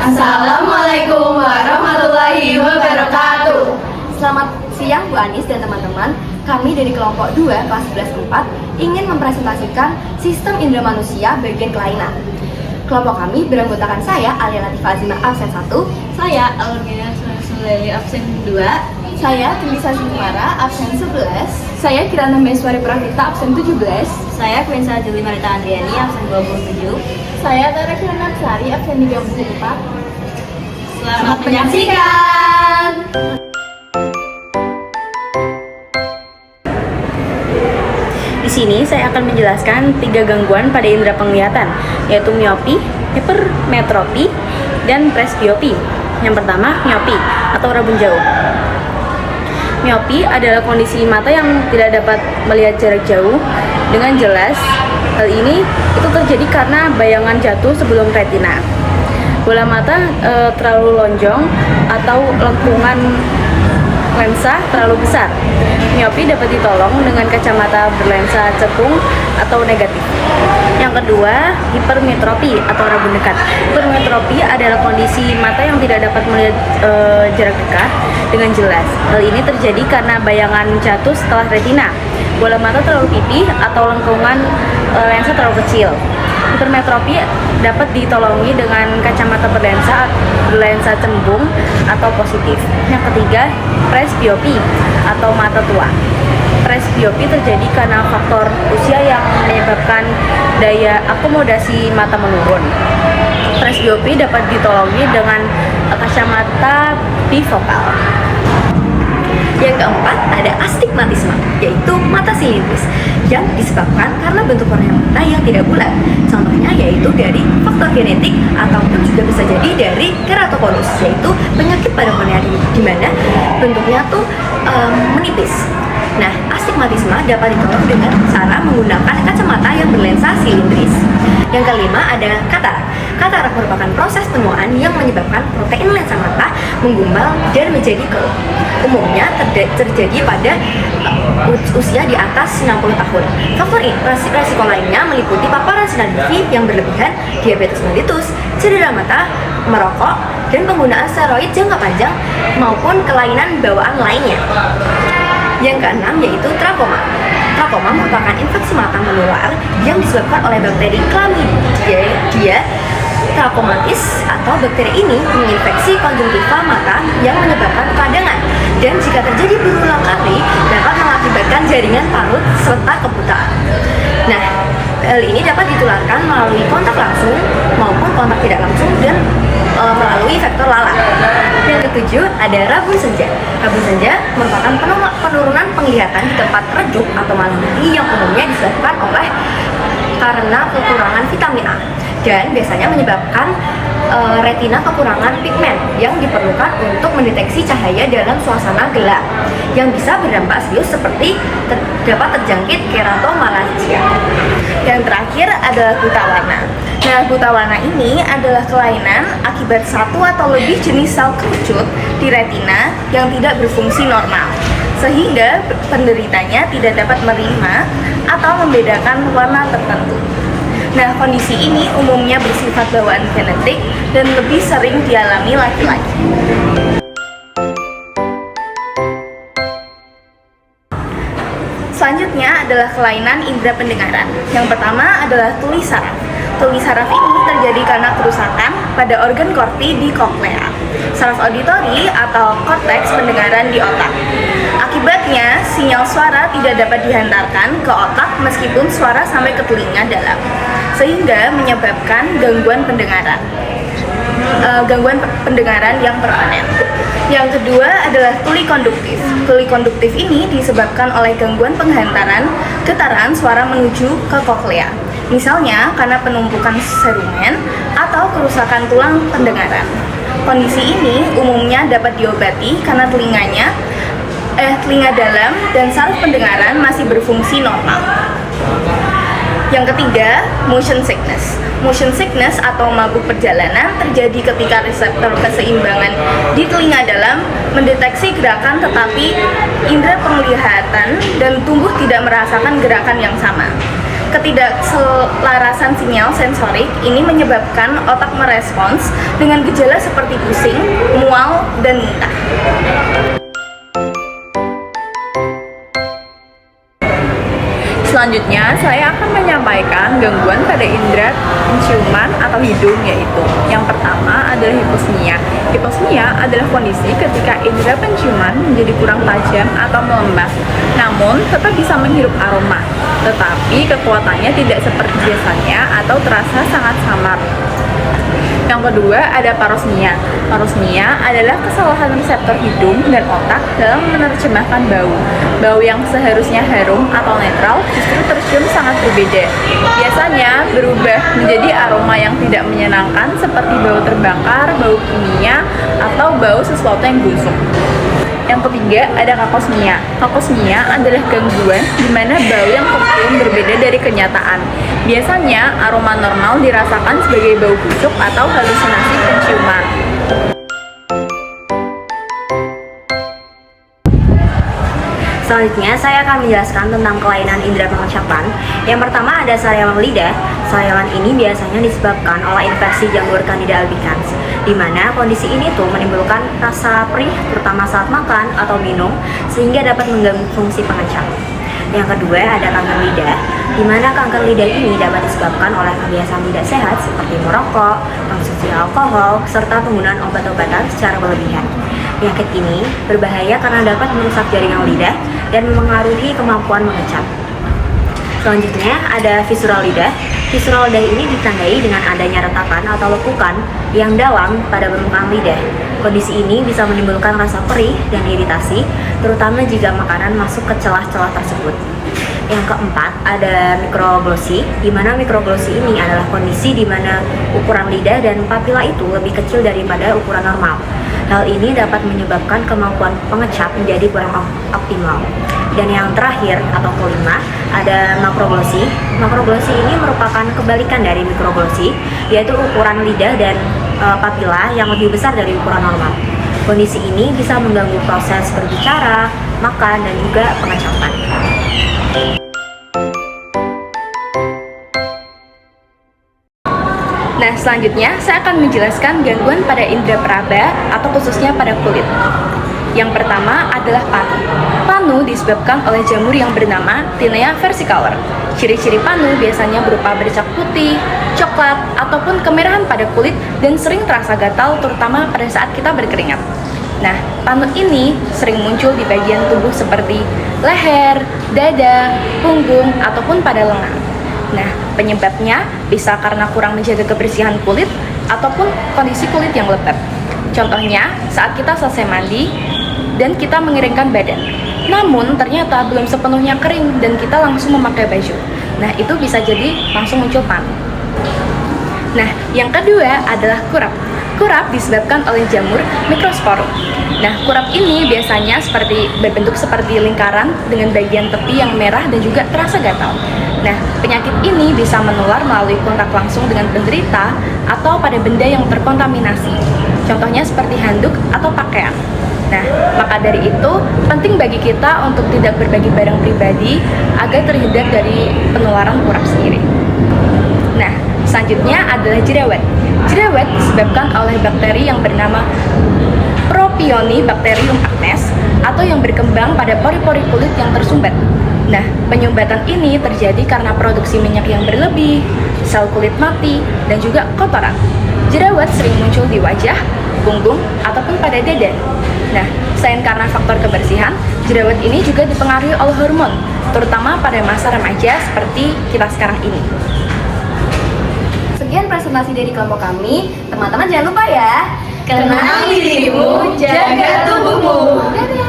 Assalamualaikum warahmatullahi wabarakatuh. Selamat siang Bu Anis dan teman-teman. Kami dari kelompok 2 kelas 11 4 ingin mempresentasikan sistem indera manusia bagian kelainan. Kelompok kami beranggotakan saya Alia Latifah Azimah absen 1, Saya Almina Suleli absen 2. saya Tulisa Sumara absen 11, Saya Kirana Meswari Pravita absen 17. Saya Quinsa Juli Marita Andriani absen 27. Saya Tara Kirana Sari absen 34. Selamat menyaksikan. Di sini saya akan menjelaskan 3 gangguan pada indera penglihatan, yaitu miopi, hipermetropi, dan presbiopi. Yang pertama, miopi atau rabun jauh. Miopi adalah kondisi mata yang tidak dapat melihat jarak jauh dengan jelas. Hal ini itu terjadi karena bayangan jatuh sebelum retina. Bola mata terlalu lonjong atau lengkungan lensa terlalu besar. Miopi dapat ditolong dengan kacamata berlensa cekung atau negatif. Yang kedua, hipermetropi atau rabun dekat. Hipermetropi adalah kondisi mata yang tidak dapat melihat jarak dekat dengan jelas. Hal ini terjadi karena bayangan jatuh setelah retina. Bola mata terlalu pipih atau lengkungan lensa terlalu kecil. Hipermetropi dapat ditolongi dengan kacamata berlensa cembung atau positif. Yang ketiga, presbiopi atau mata tua. Presbiopi terjadi karena faktor usia yang menyebabkan daya akomodasi mata menurun. Presbiopi dapat ditolongi dengan kacamata bifokal. Yang keempat ada astigmatisme, yaitu mata silindris yang disebabkan karena bentuk kornea mata yang tidak bulat. Contohnya yaitu dari faktor genetik ataupun juga bisa jadi dari keratokonus, yaitu penyakit pada kornea di mana bentuknya tuh menipis. Nah, astigmatisme dapat ditolong dengan cara menggunakan kacamata yang berlensa silindris. Yang kelima ada katarak. Katarak merupakan proses penuaan yang menyebabkan protein lensa mata menggumpal dan menjadi keruh. Umumnya terjadi pada usia di atas 60 tahun. Faktor resiko lainnya meliputi paparan sinar UV yang berlebihan, diabetes mellitus, cedera mata, merokok, dan penggunaan steroid jangka panjang maupun kelainan bawaan lainnya. Yang keenam yaitu trakoma. Trakoma merupakan infeksi mata menular yang disebabkan oleh bakteri Chlamydia trachomatis, atau bakteri ini menginfeksi konjungtiva mata yang menyebabkan peradangan, dan jika terjadi berulang kali dapat mengakibatkan jaringan parut serta kebutaan. Nah, hal ini dapat ditularkan melalui kontak langsung maupun kontak tidak langsung dan melalui faktor lalat. Yang ketujuh ada rabun senja. Rabun senja merupakan penurunan penglihatan di tempat redup atau malam hari yang umumnya disebabkan oleh karena kekurangan vitamin A dan biasanya menyebabkan retina kekurangan pigmen yang diperlukan untuk mendeteksi cahaya dalam suasana gelap yang bisa berdampak serius seperti dapat terjangkit keratomalacia. Yang terakhir adalah buta warna. Nah, buta warna ini adalah kelainan akibat satu atau lebih jenis sel kerucut di retina yang tidak berfungsi normal, sehingga penderitanya tidak dapat menerima atau membedakan warna tertentu. Nah, kondisi ini umumnya bersifat bawaan genetik dan lebih sering dialami laki-laki. Selanjutnya adalah kelainan indera pendengaran. Yang pertama adalah tuli saraf. Tuli saraf ini terjadi karena kerusakan pada organ korti di koklea, saraf auditori atau korteks pendengaran di otak. Akibatnya, sinyal suara tidak dapat dihantarkan ke otak meskipun suara sampai ke telinga dalam, sehingga menyebabkan gangguan pendengaran. Yang permanen. Yang kedua adalah tuli konduktif. Tuli konduktif ini disebabkan oleh gangguan penghantaran getaran suara menuju ke koklea. Misalnya karena penumpukan serumen atau kerusakan tulang pendengaran. Kondisi ini umumnya dapat diobati karena telinga dalam dan saraf pendengaran masih berfungsi normal. Yang ketiga, motion sickness. Motion sickness atau mabuk perjalanan terjadi ketika reseptor keseimbangan di telinga dalam mendeteksi gerakan tetapi indera penglihatan dan tubuh tidak merasakan gerakan yang sama. Ketidakselarasan sinyal sensorik ini menyebabkan otak merespons dengan gejala seperti pusing, mual, dan muntah. Selanjutnya, saya akan menyampaikan gangguan pada indera penciuman atau hidung, yaitu yang pertama adalah hiposmia. Hiposmia adalah kondisi ketika indera penciuman menjadi kurang tajam atau melemah, namun tetap bisa menghirup aroma, tetapi kekuatannya tidak seperti biasanya atau terasa sangat samar. Yang kedua ada parosmia. Parosmia adalah kesalahan reseptor hidung dan otak dalam menerjemahkan bau. Bau yang seharusnya harum atau netral justru tercium sangat berbeda. Biasanya berubah menjadi aroma yang tidak menyenangkan seperti bau terbakar, bau kimia, atau bau sesuatu yang busuk. Yang ketiga ada kakosmia. Kakosmia adalah gangguan di mana bau yang tercium berbeda dari kenyataan. Biasanya aroma normal dirasakan sebagai bau busuk atau halusinasi penciuman. Selanjutnya, saya akan menjelaskan tentang kelainan indera pengecapan. Yang pertama ada sariawan lidah. Sariawan ini biasanya disebabkan oleh infeksi jamur Candida albicans, di mana kondisi ini tuh menimbulkan rasa perih terutama saat makan atau minum, sehingga dapat mengganggu fungsi pengecap. Yang kedua ada kanker lidah, di mana kanker lidah ini dapat disebabkan oleh kebiasaan tidak sehat seperti merokok, konsumsi alkohol, serta penggunaan obat-obatan secara berlebihan. Penyakit ini berbahaya karena dapat merusak jaringan lidah dan mempengaruhi kemampuan mengecap. Selanjutnya ada fisural lidah. Fisural lidah ini ditandai dengan adanya retakan atau lekukan yang dalam pada permukaan lidah. Kondisi ini bisa menimbulkan rasa perih dan iritasi, terutama jika makanan masuk ke celah-celah tersebut. Yang keempat ada mikroglosi, di mana mikroglosi ini adalah kondisi di mana ukuran lidah dan papila itu lebih kecil daripada ukuran normal. Hal ini dapat menyebabkan kemampuan pengecap menjadi kurang optimal. Dan yang terakhir atau kelima ada makroglosi. Makroglosi ini merupakan kebalikan dari mikroglosi, yaitu ukuran lidah dan papila yang lebih besar dari ukuran normal. Kondisi ini bisa mengganggu proses berbicara, makan, dan juga pengecapan. Nah, selanjutnya saya akan menjelaskan gangguan pada indera peraba atau khususnya pada kulit. Yang pertama adalah panu. Panu disebabkan oleh jamur yang bernama Tinea versicolor. Ciri-ciri panu biasanya berupa bercak putih, coklat, ataupun kemerahan pada kulit dan sering terasa gatal terutama pada saat kita berkeringat. Nah, panu ini sering muncul di bagian tubuh seperti leher, dada, punggung, ataupun pada lengan. Nah, penyebabnya bisa karena kurang menjaga kebersihan kulit ataupun kondisi kulit yang lebat. Contohnya, saat kita selesai mandi dan kita mengeringkan badan, namun ternyata belum sepenuhnya kering dan kita langsung memakai baju. Nah, itu bisa jadi langsung muncul panu. Nah, yang kedua adalah kurap. Kurap disebabkan oleh jamur Microsporum. Nah, kurap ini biasanya berbentuk seperti lingkaran dengan bagian tepi yang merah dan juga terasa gatal. Nah, penyakit ini bisa menular melalui kontak langsung dengan penderita atau pada benda yang terkontaminasi. Contohnya seperti handuk atau pakaian. Nah, maka dari itu penting bagi kita untuk tidak berbagi barang pribadi agar terhindar dari penularan kurap sendiri. Nah, selanjutnya adalah jerawat. Jerawat disebabkan oleh bakteri yang bernama Propionibacterium acnes atau yang berkembang pada pori-pori kulit yang tersumbat. Nah, penyumbatan ini terjadi karena produksi minyak yang berlebih, sel kulit mati, dan juga kotoran. Jerawat sering muncul di wajah, punggung, ataupun pada dada. Nah, selain karena faktor kebersihan, jerawat ini juga dipengaruhi oleh hormon, terutama pada masa remaja seperti kita sekarang ini. Sekian presentasi dari kelompok kami. Teman-teman jangan lupa ya, Kenali dirimu, jaga tubuhmu. Dadah.